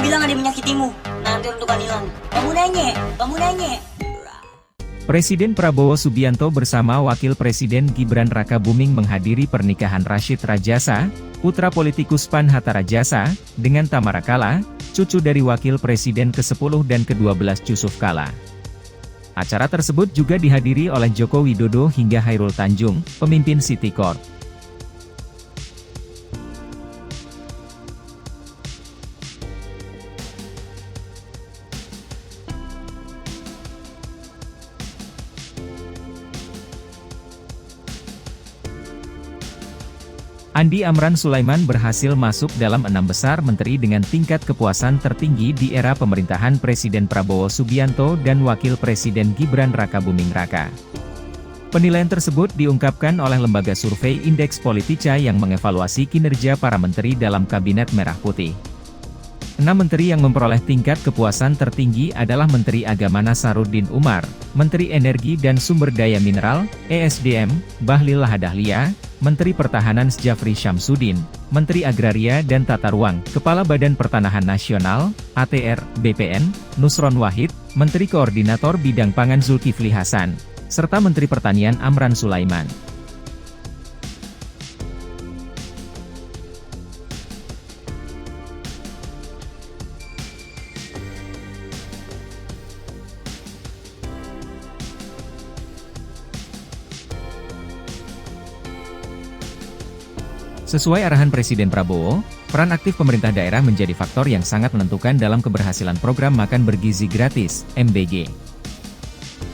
bilang ada yang menyakitimu. Nanti untuk hilang. Kamu nanya. Presiden Prabowo Subianto bersama Wakil Presiden Gibran Rakabuming menghadiri pernikahan Rashid Rajasa, putra politikus PAN Hatta Rajasa, dengan Tamara Kala, cucu dari Wakil Presiden ke-10 dan ke-12 Yusuf Kala. Acara tersebut juga dihadiri oleh Joko Widodo hingga Chairul Tanjung, pemimpin City Corp. Andi Amran Sulaiman berhasil masuk dalam 6 besar menteri dengan tingkat kepuasan tertinggi di era pemerintahan Presiden Prabowo Subianto dan Wakil Presiden Gibran Rakabuming Raka. Penilaian tersebut diungkapkan oleh lembaga survei Indeks Politica yang mengevaluasi kinerja para menteri dalam Kabinet Merah Putih. 6 menteri yang memperoleh tingkat kepuasan tertinggi adalah Menteri Agama Nasaruddin Umar, Menteri Energi dan Sumber Daya Mineral, (ESDM), Bahlil Lahadalia, Menteri Pertahanan Syafri Syamsuddin, Menteri Agraria dan Tata Ruang, Kepala Badan Pertanahan Nasional, (ATR, BPN), Nusron Wahid, Menteri Koordinator Bidang Pangan Zulkifli Hasan, serta Menteri Pertanian Amran Sulaiman. Sesuai arahan Presiden Prabowo, peran aktif pemerintah daerah menjadi faktor yang sangat menentukan dalam keberhasilan program Makan Bergizi Gratis, MBG.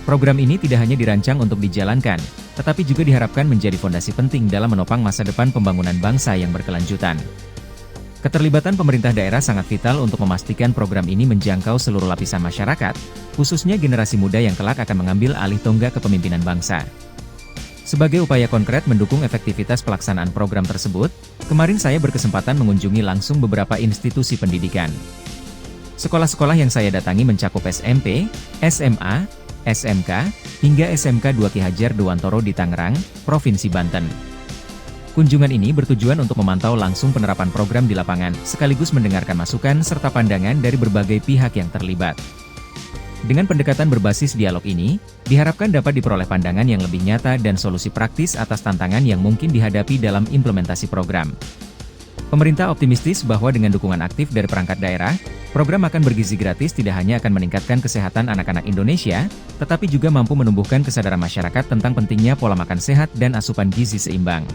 Program ini tidak hanya dirancang untuk dijalankan, tetapi juga diharapkan menjadi fondasi penting dalam menopang masa depan pembangunan bangsa yang berkelanjutan. Keterlibatan pemerintah daerah sangat vital untuk memastikan program ini menjangkau seluruh lapisan masyarakat, khususnya generasi muda yang kelak akan mengambil alih tonggak kepemimpinan bangsa. Sebagai upaya konkret mendukung efektivitas pelaksanaan program tersebut, kemarin saya berkesempatan mengunjungi langsung beberapa institusi pendidikan. Sekolah-sekolah yang saya datangi mencakup SMP, SMA, SMK, hingga SMK 2 Ki Hajar Dewantoro di Tangerang, Provinsi Banten. Kunjungan ini bertujuan untuk memantau langsung penerapan program di lapangan, sekaligus mendengarkan masukan serta pandangan dari berbagai pihak yang terlibat. Dengan pendekatan berbasis dialog ini, diharapkan dapat diperoleh pandangan yang lebih nyata dan solusi praktis atas tantangan yang mungkin dihadapi dalam implementasi program. Pemerintah optimistis bahwa dengan dukungan aktif dari perangkat daerah, program Makan Bergizi Gratis tidak hanya akan meningkatkan kesehatan anak-anak Indonesia, tetapi juga mampu menumbuhkan kesadaran masyarakat tentang pentingnya pola makan sehat dan asupan gizi seimbang.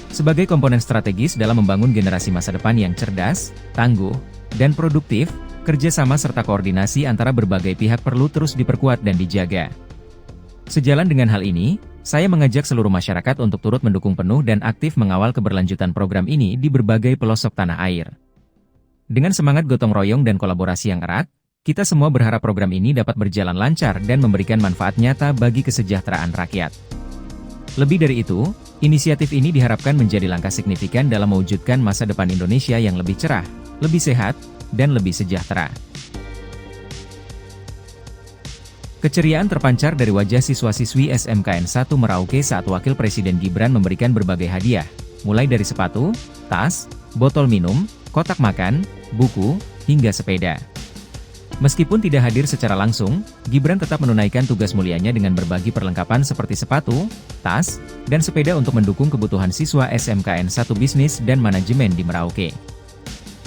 Sebagai komponen strategis dalam membangun generasi masa depan yang cerdas, tangguh, dan produktif, kerjasama serta koordinasi antara berbagai pihak perlu terus diperkuat dan dijaga. Sejalan dengan hal ini, saya mengajak seluruh masyarakat untuk turut mendukung penuh dan aktif mengawal keberlanjutan program ini di berbagai pelosok tanah air. Dengan semangat gotong royong dan kolaborasi yang erat, kita semua berharap program ini dapat berjalan lancar dan memberikan manfaat nyata bagi kesejahteraan rakyat. Lebih dari itu, inisiatif ini diharapkan menjadi langkah signifikan dalam mewujudkan masa depan Indonesia yang lebih cerah, lebih sehat, dan lebih sejahtera. Keceriaan terpancar dari wajah siswa-siswi SMKN 1 Merauke saat Wakil Presiden Gibran memberikan berbagai hadiah, mulai dari sepatu, tas, botol minum, kotak makan, buku, hingga sepeda. Meskipun tidak hadir secara langsung, Gibran tetap menunaikan tugas mulianya dengan berbagi perlengkapan seperti sepatu, tas, dan sepeda untuk mendukung kebutuhan siswa SMKN 1 Bisnis dan Manajemen di Merauke.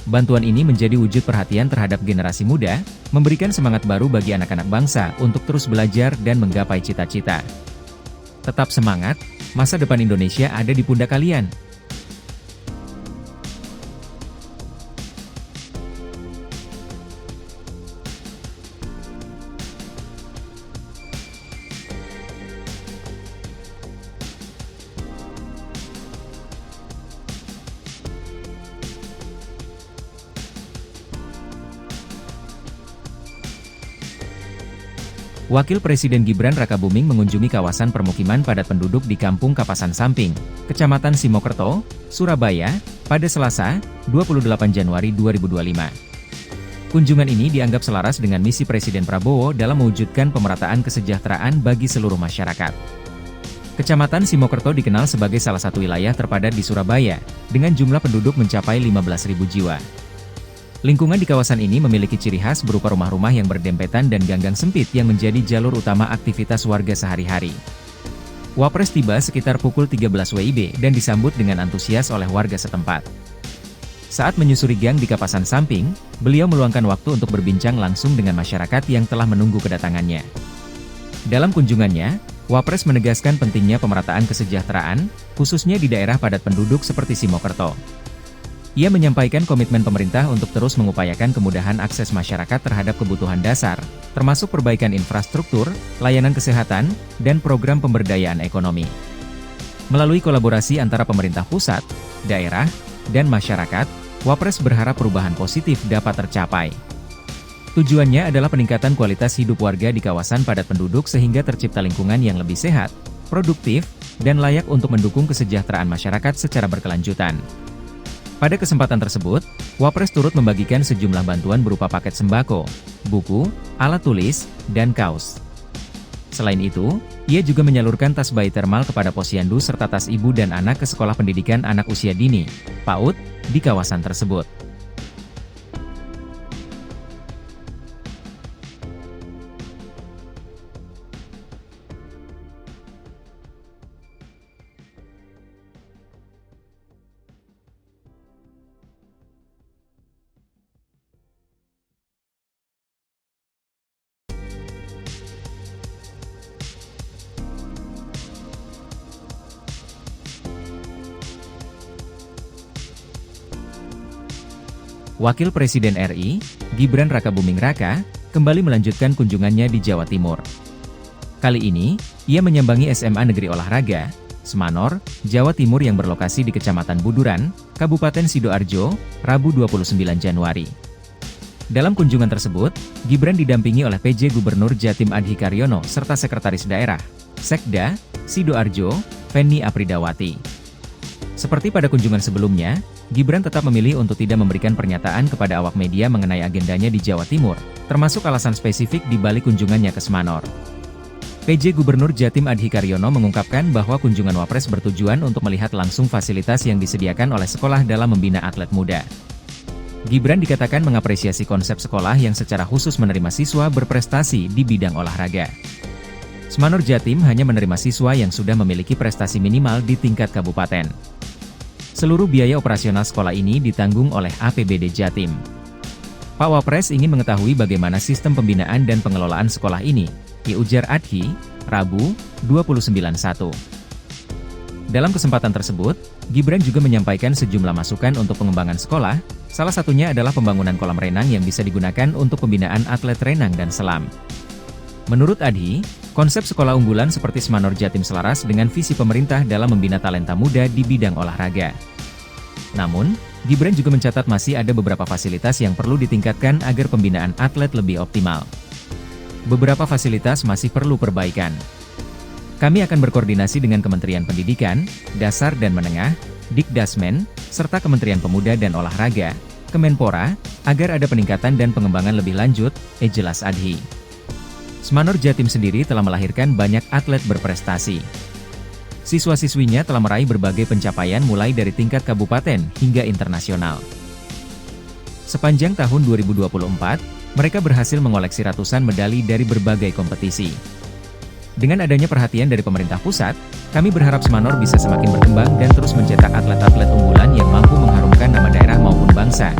Bantuan ini menjadi wujud perhatian terhadap generasi muda, memberikan semangat baru bagi anak-anak bangsa untuk terus belajar dan menggapai cita-cita. Tetap semangat, masa depan Indonesia ada di pundak kalian. Wakil Presiden Gibran Rakabuming mengunjungi kawasan permukiman padat penduduk di Kampung Kapasan Samping, Kecamatan Simokerto, Surabaya, pada Selasa, 28 Januari 2025. Kunjungan ini dianggap selaras dengan misi Presiden Prabowo dalam mewujudkan pemerataan kesejahteraan bagi seluruh masyarakat. Kecamatan Simokerto dikenal sebagai salah satu wilayah terpadat di Surabaya, dengan jumlah penduduk mencapai 15.000 jiwa. Lingkungan di kawasan ini memiliki ciri khas berupa rumah-rumah yang berdempetan dan ganggang sempit yang menjadi jalur utama aktivitas warga sehari-hari. Wapres tiba sekitar pukul 13 WIB dan disambut dengan antusias oleh warga setempat. Saat menyusuri gang di kapasan samping, beliau meluangkan waktu untuk berbincang langsung dengan masyarakat yang telah menunggu kedatangannya. Dalam kunjungannya, Wapres menegaskan pentingnya pemerataan kesejahteraan, khususnya di daerah padat penduduk seperti Simokerto. Ia menyampaikan komitmen pemerintah untuk terus mengupayakan kemudahan akses masyarakat terhadap kebutuhan dasar, termasuk perbaikan infrastruktur, layanan kesehatan, dan program pemberdayaan ekonomi. Melalui kolaborasi antara pemerintah pusat, daerah, dan masyarakat, Wapres berharap perubahan positif dapat tercapai. Tujuannya adalah peningkatan kualitas hidup warga di kawasan padat penduduk sehingga tercipta lingkungan yang lebih sehat, produktif, dan layak untuk mendukung kesejahteraan masyarakat secara berkelanjutan. Pada kesempatan tersebut, Wapres turut membagikan sejumlah bantuan berupa paket sembako, buku, alat tulis, dan kaos. Selain itu, ia juga menyalurkan tas bayi termal kepada posyandu serta tas ibu dan anak ke sekolah pendidikan anak usia dini, PAUD, di kawasan tersebut. Wakil Presiden RI, Gibran Rakabuming Raka, kembali melanjutkan kunjungannya di Jawa Timur. Kali ini, ia menyambangi SMA Negeri Olahraga, Semanor, Jawa Timur yang berlokasi di Kecamatan Buduran, Kabupaten Sidoarjo, Rabu 29 Januari. Dalam kunjungan tersebut, Gibran didampingi oleh PJ Gubernur Jatim Adhi Karyono serta Sekretaris Daerah, Sekda, Sidoarjo, Feni Apridawati. Seperti pada kunjungan sebelumnya, Gibran tetap memilih untuk tidak memberikan pernyataan kepada awak media mengenai agendanya di Jawa Timur, termasuk alasan spesifik di balik kunjungannya ke Semanor. PJ Gubernur Jatim Adhi Karyono mengungkapkan bahwa kunjungan Wapres bertujuan untuk melihat langsung fasilitas yang disediakan oleh sekolah dalam membina atlet muda. Gibran dikatakan mengapresiasi konsep sekolah yang secara khusus menerima siswa berprestasi di bidang olahraga. Semanor Jatim hanya menerima siswa yang sudah memiliki prestasi minimal di tingkat kabupaten. Seluruh biaya operasional sekolah ini ditanggung oleh APBD Jatim. Pak Wapres ingin mengetahui bagaimana sistem pembinaan dan pengelolaan sekolah ini, ujar Adhi, Rabu, 29/1. Dalam kesempatan tersebut, Gibran juga menyampaikan sejumlah masukan untuk pengembangan sekolah, salah satunya adalah pembangunan kolam renang yang bisa digunakan untuk pembinaan atlet renang dan selam. Menurut Adhi, konsep sekolah unggulan seperti Semanor Jatim selaras dengan visi pemerintah dalam membina talenta muda di bidang olahraga. Namun, Gibran juga mencatat masih ada beberapa fasilitas yang perlu ditingkatkan agar pembinaan atlet lebih optimal. Beberapa fasilitas masih perlu perbaikan. Kami akan berkoordinasi dengan Kementerian Pendidikan, Dasar dan Menengah, Dikdasmen, serta Kementerian Pemuda dan Olahraga, Kemenpora, agar ada peningkatan dan pengembangan lebih lanjut, jelas Adhi. Semanor Jatim sendiri telah melahirkan banyak atlet berprestasi. Siswa-siswinya telah meraih berbagai pencapaian mulai dari tingkat kabupaten hingga internasional. Sepanjang tahun 2024, mereka berhasil mengoleksi ratusan medali dari berbagai kompetisi. Dengan adanya perhatian dari pemerintah pusat, kami berharap Semanor bisa semakin berkembang dan terus mencetak atlet-atlet unggulan yang mampu mengharumkan nama daerah maupun bangsa.